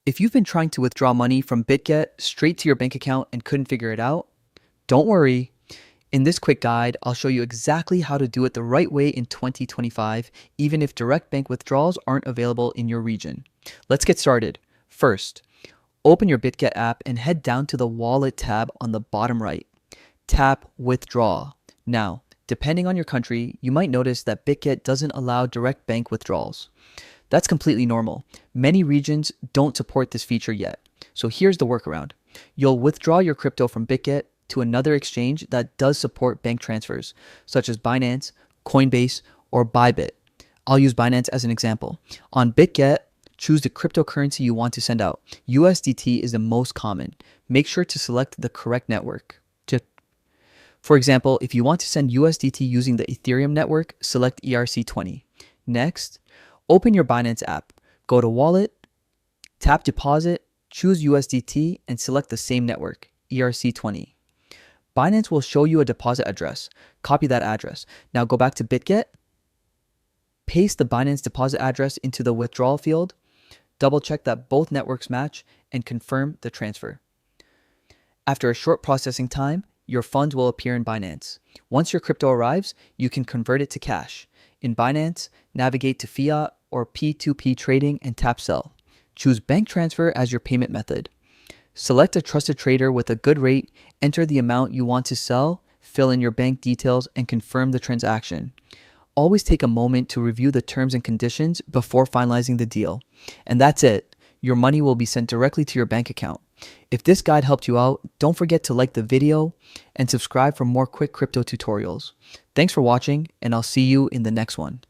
If you've been trying to withdraw money from Bitget straight to your bank account and couldn't figure it out, don't worry. In this quick guide, I'll show you exactly how to do it the right way in 2025, even if direct bank withdrawals aren't available in your region. Let's get started. First, open your Bitget app and head down to the Wallet tab on the bottom right. Tap Withdraw. Now, depending on your country, you might notice that Bitget doesn't allow direct bank withdrawals. That's completely normal. Many regions don't support this feature yet. So here's the workaround. You'll withdraw your crypto from Bitget to another exchange that does support bank transfers, such as Binance, Coinbase, or Bybit. I'll use Binance as an example. On Bitget, choose the cryptocurrency you want to send out. USDT is the most common. Make sure to select the correct network. For example, if you want to send USDT using the Ethereum network, select ERC20. Next, open your Binance app, go to Wallet, tap Deposit, choose USDT, and select the same network, ERC20. Binance will show you a deposit address. Copy that address. Now go back to Bitget, paste the Binance deposit address into the withdrawal field, double check that both networks match, and confirm the transfer. After a short processing time, your funds will appear in Binance. Once your crypto arrives, you can convert it to cash. In Binance, navigate to Fiat or P2P trading and tap Sell. Choose bank transfer as your payment method. Select a trusted trader with a good rate, enter the amount you want to sell, fill in your bank details, and confirm the transaction. Always take a moment to review the terms and conditions before finalizing the deal. And that's it. Your money will be sent directly to your bank account. If this guide helped you out, don't forget to like the video and subscribe for more quick crypto tutorials. Thanks for watching, and I'll see you in the next one.